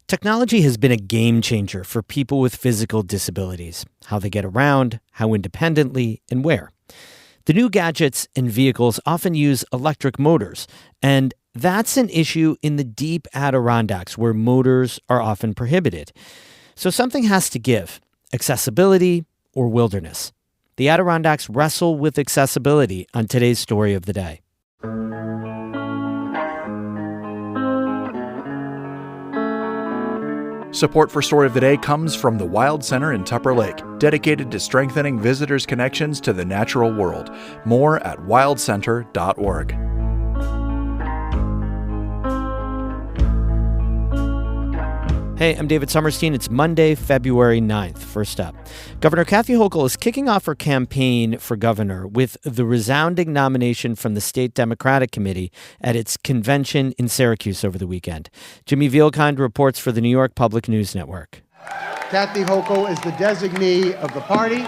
Technology has been a game changer for people with physical disabilities, how they get around, how independently, and where. The new gadgets and vehicles often use electric motors, and that's an issue in the deep Adirondacks where motors are often prohibited. So something has to give, accessibility or wilderness. The Adirondacks wrestle with accessibility on today's story of the day. Support for Story of the Day comes from the Wild Center in Tupper Lake, dedicated to strengthening visitors' connections to the natural world. More at wildcenter.org. Hey, I'm David Sommerstein. It's Monday, February 9th. First up, Governor Kathy Hochul is kicking off her campaign for governor with the resounding nomination from the State Democratic Committee at its convention in Syracuse over the weekend. Jimmy Vielkind reports for the New York Public News Network. Kathy Hochul is the designee of the party.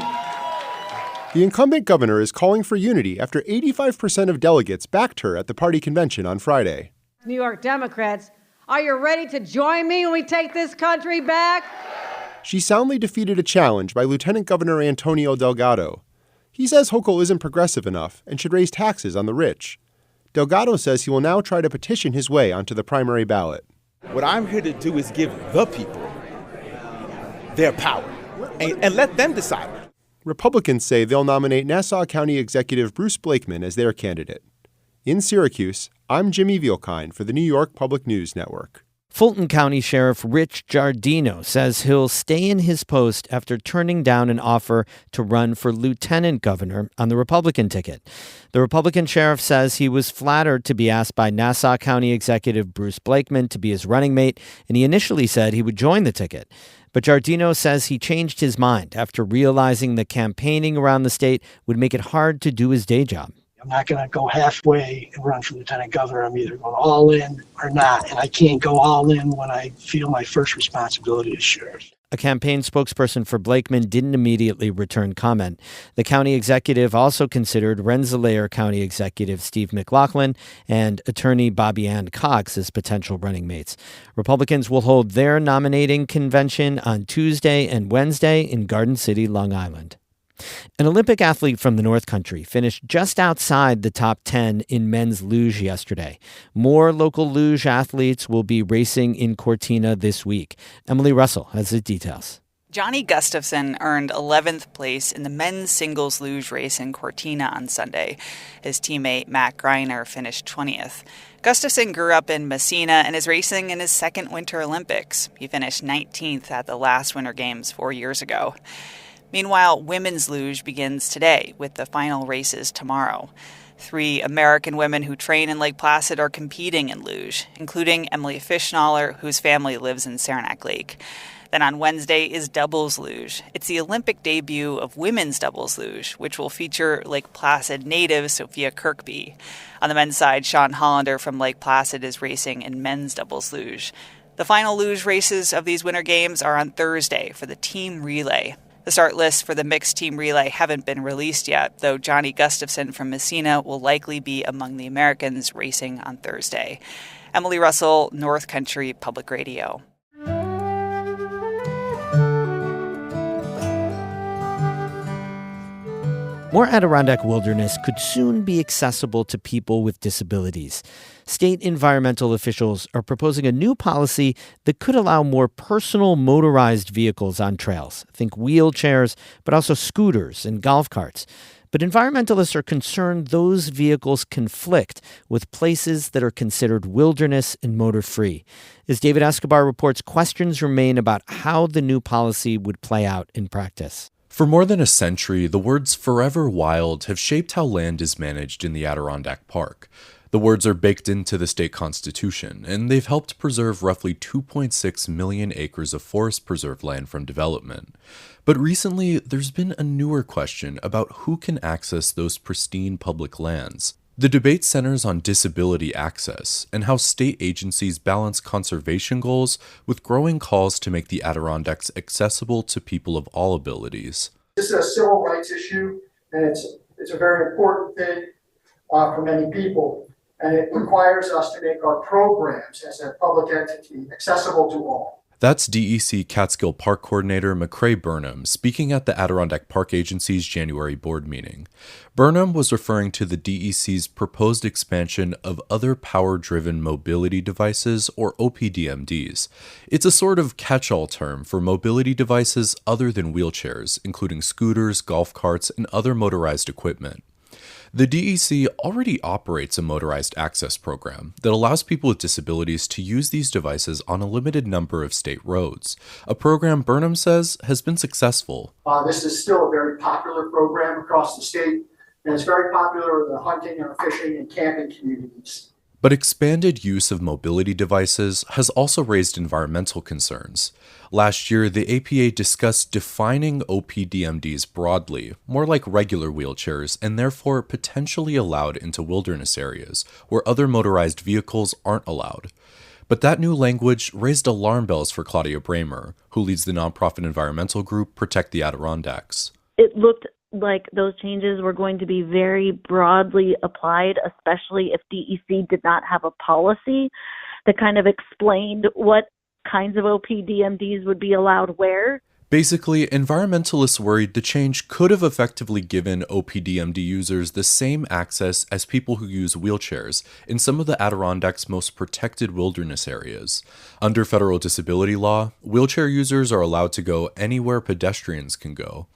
The incumbent governor is calling for unity after 85% of delegates backed her at the party convention on Friday. New York Democrats, are you ready to join me when we take this country back? She soundly defeated a challenge by Lieutenant Governor Antonio Delgado. He says Hochul isn't progressive enough and should raise taxes on the rich. Delgado says he will now try to petition his way onto the primary ballot. What I'm here to do is give the people their power and let them decide. Republicans say they'll nominate Nassau County Executive Bruce Blakeman as their candidate. In Syracuse, I'm Jimmy Vielkind for the New York Public News Network. Fulton County Sheriff Rich Giardino says he'll stay in his post after turning down an offer to run for lieutenant governor on the Republican ticket. The Republican sheriff says he was flattered to be asked by Nassau County Executive Bruce Blakeman to be his running mate, and he initially said he would join the ticket. But Giardino says he changed his mind after realizing that campaigning around the state would make it hard to do his day job. I'm not going to go halfway and run for lieutenant governor. I'm either going all in or not. And I can't go all in when I feel my first responsibility is sheriff. A campaign spokesperson for Blakeman didn't immediately return comment. The county executive also considered Rensselaer County Executive Steve McLaughlin and attorney Bobby Ann Cox as potential running mates. Republicans will hold their nominating convention on Tuesday and Wednesday in Garden City, Long Island. An Olympic athlete from the North Country finished just outside the top 10 in men's luge yesterday. More local luge athletes will be racing in Cortina this week. Emily Russell has the details. Johnny Gustafson earned 11th place in the men's singles luge race in Cortina on Sunday. His teammate Matt Greiner finished 20th. Gustafson grew up in Messina and is racing in his second Winter Olympics. He finished 19th at the last Winter Games 4 years ago. Meanwhile, women's luge begins today with the final races tomorrow. 3 American women who train in Lake Placid are competing in luge, including Emily Fischnaller, whose family lives in Saranac Lake. Then on Wednesday is doubles luge. It's the Olympic debut of women's doubles luge, which will feature Lake Placid native Sophia Kirkby. On the men's side, Sean Hollander from Lake Placid is racing in men's doubles luge. The final luge races of these Winter Games are on Thursday for the team relay. The start lists for the mixed team relay haven't been released yet, though Johnny Gustafson from Messina will likely be among the Americans racing on Thursday. Emily Russell, North Country Public Radio. More Adirondack wilderness could soon be accessible to people with disabilities. State environmental officials are proposing a new policy that could allow more personal motorized vehicles on trails. Think wheelchairs, but also scooters and golf carts. But environmentalists are concerned those vehicles conflict with places that are considered wilderness and motor-free. As David Escobar reports, questions remain about how the new policy would play out in practice. For more than a century, the words "forever wild" have shaped how land is managed in the Adirondack Park. The words are baked into the state constitution, and they've helped preserve roughly 2.6 million acres of forest preserve land from development. But recently, there's been a newer question about who can access those pristine public lands. The debate centers on disability access and how state agencies balance conservation goals with growing calls to make the Adirondacks accessible to people of all abilities. This is a civil rights issue, and it's a very important thing for many people. And it requires us to make our programs as a public entity accessible to all. That's DEC Catskill Park Coordinator McCrae Burnham speaking at the Adirondack Park Agency's January board meeting. Burnham was referring to the DEC's proposed expansion of other power-driven mobility devices, or OPDMDs. It's a sort of catch-all term for mobility devices other than wheelchairs, including scooters, golf carts, and other motorized equipment. The DEC already operates a motorized access program that allows people with disabilities to use these devices on a limited number of state roads, a program Burnham says has been successful. This is still a very popular program across the state, and it's very popular in the hunting and fishing and camping communities. But expanded use of mobility devices has also raised environmental concerns. Last year, the APA discussed defining OPDMDs broadly, more like regular wheelchairs, and therefore potentially allowed into wilderness areas, where other motorized vehicles aren't allowed. But that new language raised alarm bells for Claudia Bramer, who leads the nonprofit environmental group Protect the Adirondacks. It looked like those changes were going to be very broadly applied, especially if DEC did not have a policy that kind of explained what kinds of OPDMDs would be allowed where. Basically, environmentalists worried the change could have effectively given OPDMD users the same access as people who use wheelchairs in some of the Adirondacks' most protected wilderness areas. Under federal disability law, wheelchair users are allowed to go anywhere pedestrians can go.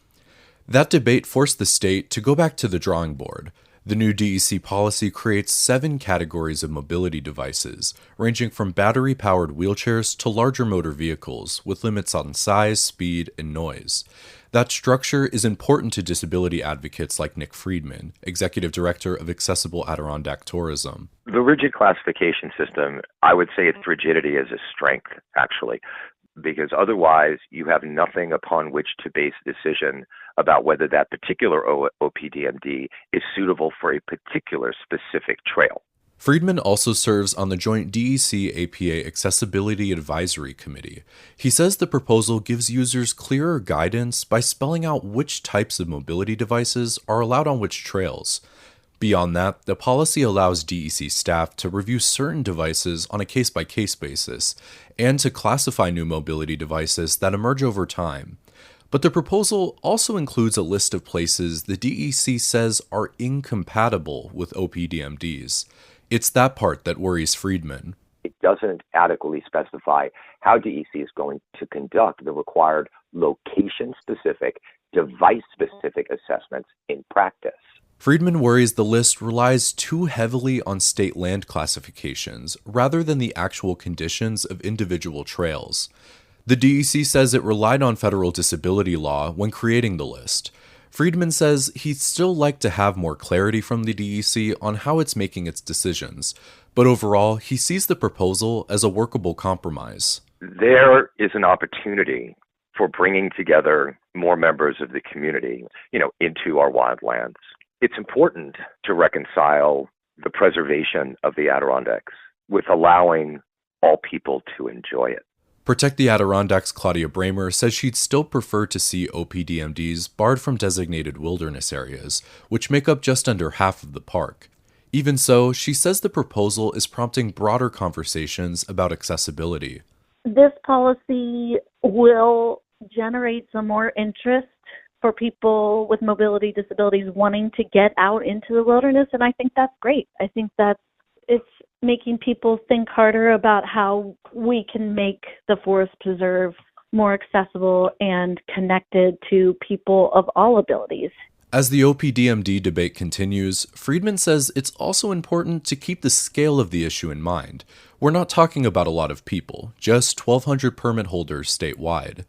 That debate forced the state to go back to the drawing board. The new DEC policy creates 7 categories of mobility devices, ranging from battery-powered wheelchairs to larger motor vehicles, with limits on size, speed, and noise. That structure is important to disability advocates like Nick Friedman, Executive Director of Accessible Adirondack Tourism. The rigid classification system, I would say its rigidity is a strength, actually, because otherwise you have nothing upon which to base a decision about whether that particular OPDMD is suitable for a particular specific trail. Friedman also serves on the joint DEC-APA Accessibility Advisory Committee. He says the proposal gives users clearer guidance by spelling out which types of mobility devices are allowed on which trails. Beyond that, the policy allows DEC staff to review certain devices on a case-by-case basis and to classify new mobility devices that emerge over time. But the proposal also includes a list of places the DEC says are incompatible with OPDMDs. It's that part that worries Friedman. It doesn't adequately specify how DEC is going to conduct the required location-specific, device-specific assessments in practice. Friedman worries the list relies too heavily on state land classifications rather than the actual conditions of individual trails. The DEC says it relied on federal disability law when creating the list. Friedman says he'd still like to have more clarity from the DEC on how it's making its decisions, but overall, he sees the proposal as a workable compromise. There is an opportunity for bringing together more members of the community, into our wildlands. It's important to reconcile the preservation of the Adirondacks with allowing all people to enjoy it. Protect the Adirondacks' Claudia Bramer says she'd still prefer to see OPDMDs barred from designated wilderness areas, which make up just under half of the park. Even so, she says the proposal is prompting broader conversations about accessibility. This policy will generate some more interest for people with mobility disabilities wanting to get out into the wilderness, and I think that's great. I think it's making people think harder about how we can make the forest preserve more accessible and connected to people of all abilities. As the OPDMD debate continues, Friedman says it's also important to keep the scale of the issue in mind. We're not talking about a lot of people, just 1,200 permit holders statewide.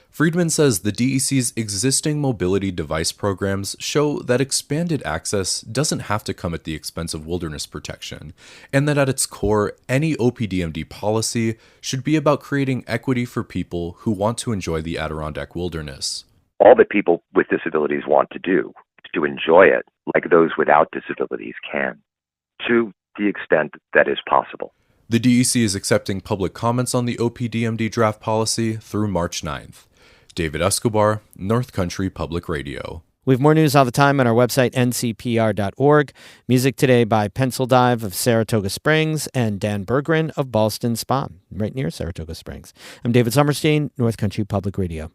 Friedman says the DEC's existing mobility device programs show that expanded access doesn't have to come at the expense of wilderness protection, and that at its core, any OPDMD policy should be about creating equity for people who want to enjoy the Adirondack wilderness. All that people with disabilities want to do is to enjoy it like those without disabilities can, to the extent that is possible. The DEC is accepting public comments on the OPDMD draft policy through March 9th. David Escobar, North Country Public Radio. We have more news all the time on our website, ncpr.org. Music today by Pencil Dive of Saratoga Springs and Dan Berggren of Ballston Spa, right near Saratoga Springs. I'm David Sommerstein, North Country Public Radio.